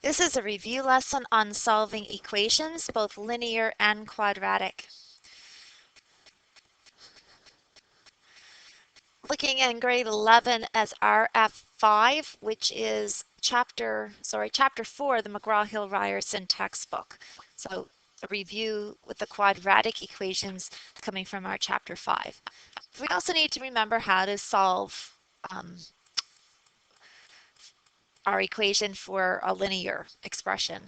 This is a review lesson on solving equations, both linear and quadratic. Looking in grade 11 as RF5, which is chapter 4 of the McGraw-Hill Ryerson textbook. So a review with the quadratic equations coming from our chapter 5. We also need to remember how to solve our equation for a linear expression.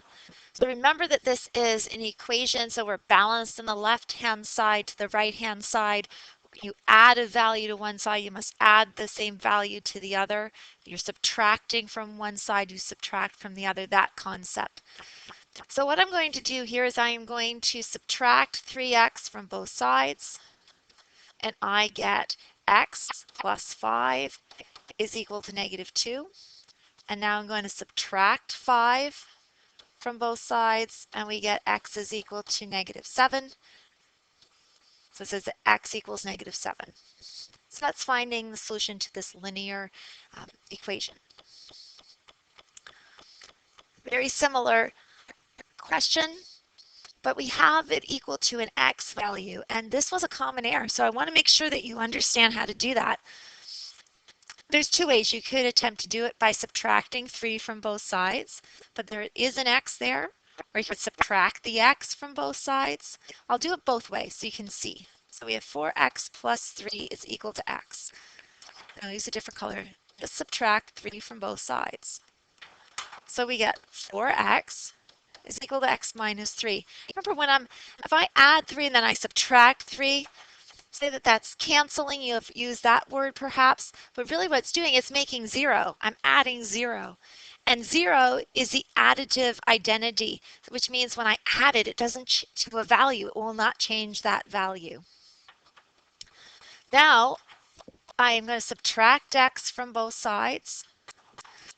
So remember that this is an equation, so we're balanced on the left-hand side to the right-hand side. You add a value to one side, you must add the same value to the other. You're subtracting from one side, you subtract from the other, that concept. So what I'm going to do here is I am going to subtract 3x from both sides, and I get x plus 5 is equal to negative 2. And now I'm going to subtract 5 from both sides, and we get x is equal to negative 7. So it says that x equals negative 7. So that's finding the solution to this linear equation. Very similar question, but we have it equal to an x value, and this was a common error, so I want to make sure that you understand how to do that. There's two ways. You could attempt to do it by subtracting 3 from both sides, but there is an x there, or you could subtract the x from both sides. I'll do it both ways so you can see. So we have 4x plus 3 is equal to x. I'll use a different color. Just subtract 3 from both sides. So we get 4x is equal to x minus 3. Remember, if I add 3 and then I subtract 3, say that that's canceling. You have used that word perhaps, but really what it's doing is making 0. I'm adding 0. And 0 is the additive identity, which means when I add it, it doesn't to a value. It will not change that value. Now, I am going to subtract x from both sides.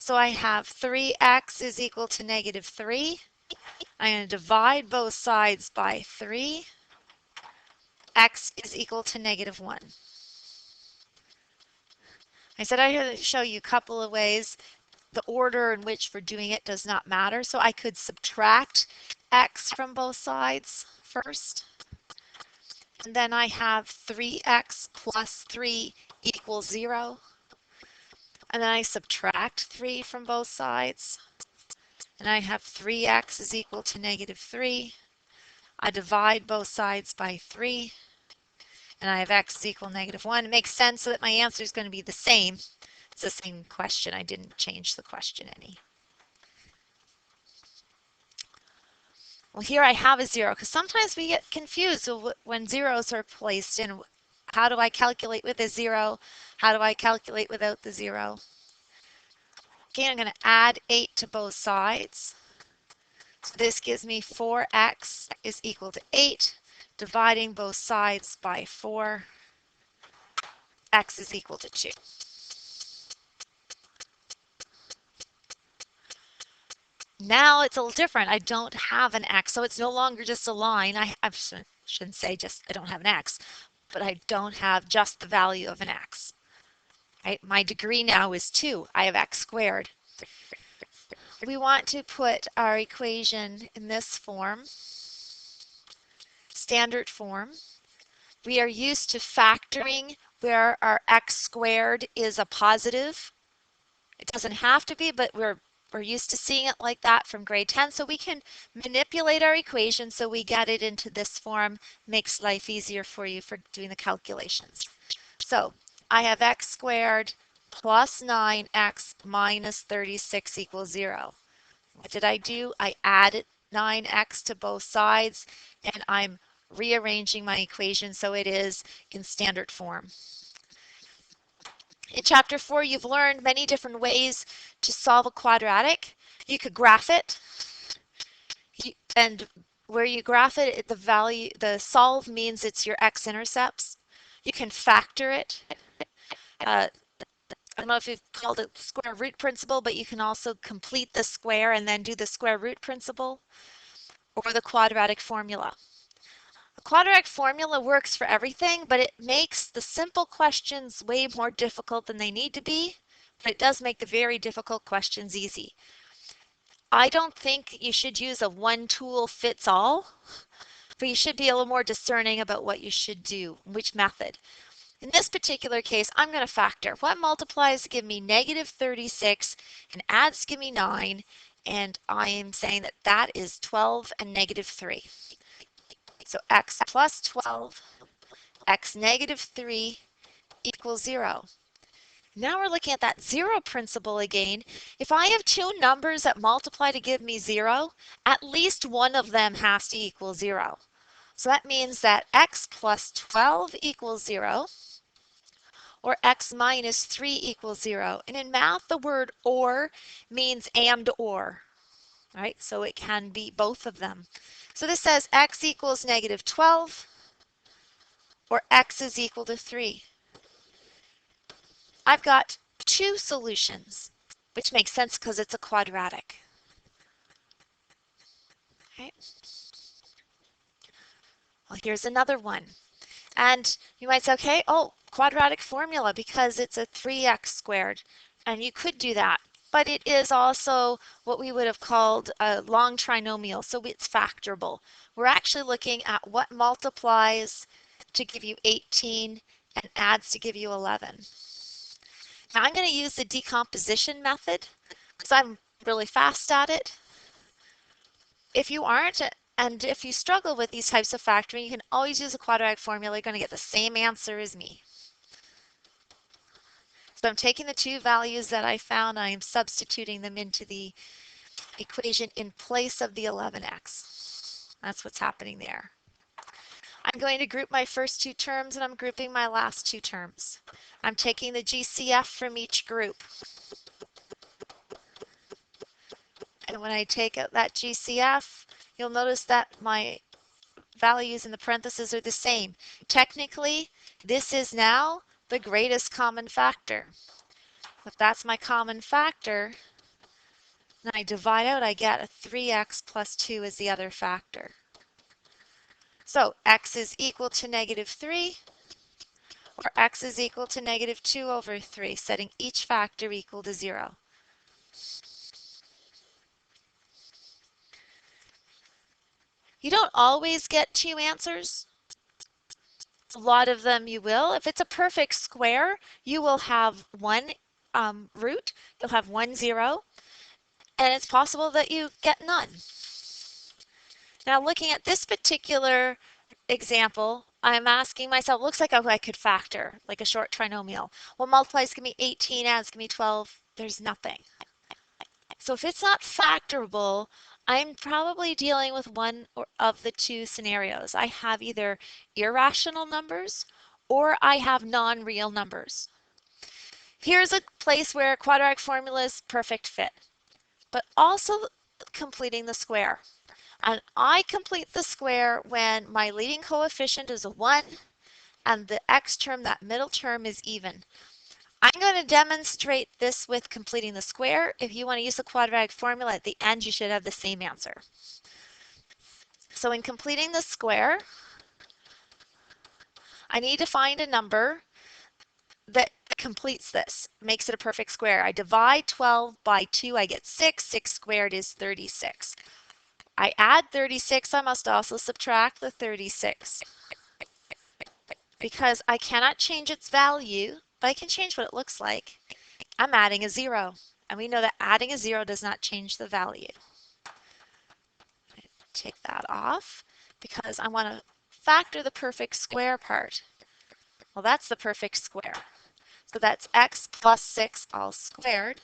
So I have 3x is equal to negative 3. I'm going to divide both sides by 3. X is equal to negative 1. I said I'm going to show you a couple of ways. The order in which we're doing it does not matter. So I could subtract x from both sides first. And then I have 3x plus 3 equals 0. And then I subtract 3 from both sides. And I have 3x is equal to negative 3. I divide both sides by 3. And I have x is equal to negative 1. It makes sense so that my answer is going to be the same. It's the same question. I didn't change the question any. Well, here I have a 0 because sometimes we get confused when zeros are placed in. How do I calculate with a 0? How do I calculate without the 0? Okay, I'm going to add 8 to both sides. So this gives me 4x is equal to 8. Dividing both sides by 4, x is equal to 2. Now it's a little different. I don't have an x, so it's no longer just a line. I shouldn't say just I don't have an x, but I don't have just the value of an x. Right? My degree now is 2. I have x squared. We want to put our equation in this form, standard form. We are used to factoring where our x squared is a positive. It doesn't have to be, but we're used to seeing it like that from grade 10, so we can manipulate our equation so we get it into this form. Makes life easier for you for doing the calculations. So I have x squared plus 9x minus 36 equals 0. What did I do? I added 9x to both sides, and I'm rearranging my equation so it is in standard form. In chapter 4, you've learned many different ways to solve a quadratic. You could graph it, and where you graph it, the solve means it's your x-intercepts. You can factor it. I don't know if you've called it square root principle, but you can also complete the square and then do the square root principle, or the quadratic formula. The quadratic formula works for everything, but it makes the simple questions way more difficult than they need to be, but it does make the very difficult questions easy. I don't think you should use a one tool fits all, but you should be a little more discerning about what you should do, which method. In this particular case, I'm going to factor. What multiplies to give me negative 36 and adds to give me 9, and I am saying that that is 12 and negative 3. So x plus 12, x negative 3 equals 0. Now we're looking at that zero principle again. If I have two numbers that multiply to give me 0, at least one of them has to equal 0. So that means that x plus 12 equals 0, or x minus 3 equals 0. And in math, the word or means and or, right? So it can be both of them. So this says x equals negative 12, or x is equal to 3. I've got two solutions, which makes sense because it's a quadratic. Okay. Well, here's another one. And you might say, okay, oh, quadratic formula because it's a 3x squared. And you could do that. But it is also what we would have called a long trinomial, so it's factorable. We're actually looking at what multiplies to give you 18 and adds to give you 11. Now I'm going to use the decomposition method because I'm really fast at it. If you aren't, and if you struggle with these types of factoring, you can always use a quadratic formula. You're going to get the same answer as me. So I'm taking the two values that I found, I'm substituting them into the equation in place of the 11x. That's what's happening there. I'm going to group my first two terms and I'm grouping my last two terms. I'm taking the GCF from each group. And when I take out that GCF, you'll notice that my values in the parentheses are the same. Technically, this is now the greatest common factor. If that's my common factor, then I divide out, I get a 3x plus 2 as the other factor. So x is equal to negative 3, or x is equal to negative 2 over 3, setting each factor equal to 0. You don't always get two answers. A lot of them you will. If it's a perfect square, you will have one root, you'll have 1, 0, and it's possible that you get none. Now looking at this particular example, I'm asking myself, looks like I could factor, like a short trinomial. Well, multiplies give me 18, adds give me 12, there's nothing. So if it's not factorable, I'm probably dealing with one of the two scenarios. I have either irrational numbers or I have non-real numbers. Here's a place where quadratic formula is perfect fit, but also completing the square. And I complete the square when my leading coefficient is a 1 and the x term, that middle term, is even. I'm going to demonstrate this with completing the square. If you want to use the quadratic formula at the end, you should have the same answer. So in completing the square, I need to find a number that completes this, makes it a perfect square. I divide 12 by 2, I get 6. 6 squared is 36. I add 36, I must also subtract the 36. Because I cannot change its value, but I can change what it looks like. I'm adding a 0, and we know that adding a 0 does not change the value. Take that off because I want to factor the perfect square part. Well, that's the perfect square. So that's x plus 6 all squared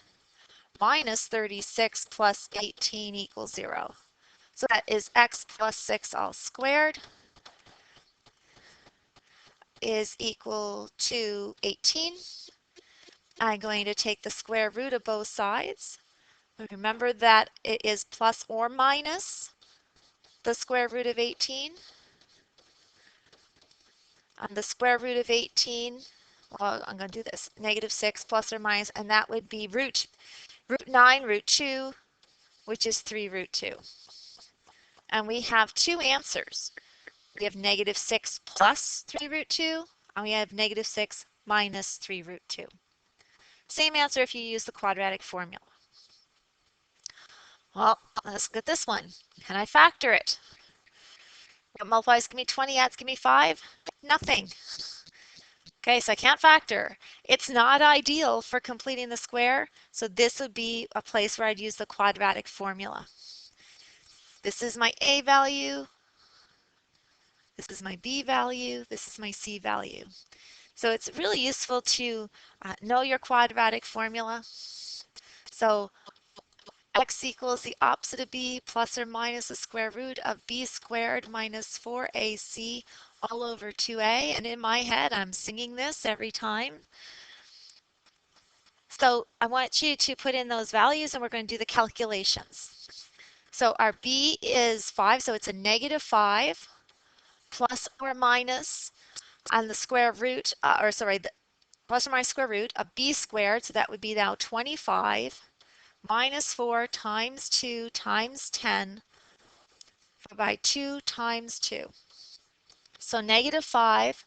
minus 36 plus 18 equals 0. So that is x plus 6 all squared is equal to 18. I'm going to take the square root of both sides. Remember that it is plus or minus the square root of 18. On the square root of 18, well, I'm going to do this, negative 6 plus or minus, and that would be root 9 root 2, which is 3 root 2. And we have two answers. We have negative 6 plus 3 root 2, and we have negative 6 minus 3 root 2. Same answer if you use the quadratic formula. Well, let's get this one. Can I factor it? What multiplies give me 20, adds give me 5? Nothing. Okay, so I can't factor. It's not ideal for completing the square, so this would be a place where I'd use the quadratic formula. This is my A value, this is my B value, this is my C value. So it's really useful to know your quadratic formula. So x equals the opposite of b plus or minus the square root of b squared minus 4ac all over 2a. And in my head, I'm singing this every time. So I want you to put in those values and we're going to do the calculations. So our b is 5, so it's a negative 5 plus or minus on the square root, the plus or minus square root of b squared, so that would be now 25 minus 4 times 2 times 10 by 2 times 2. So negative 5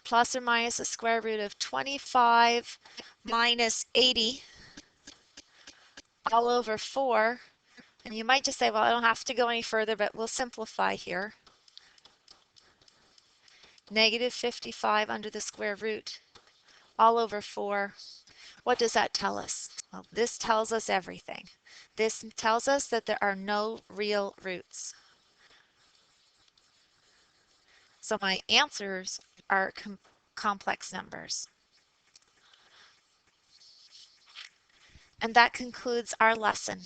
plus or minus the square root of 25 minus 80 all over 4. And you might just say, well, I don't have to go any further, but we'll simplify here. Negative 55 under the square root all over 4. What does that tell us? Well, this tells us everything. This tells us that there are no real roots. So my answers are complex numbers. And that concludes our lesson.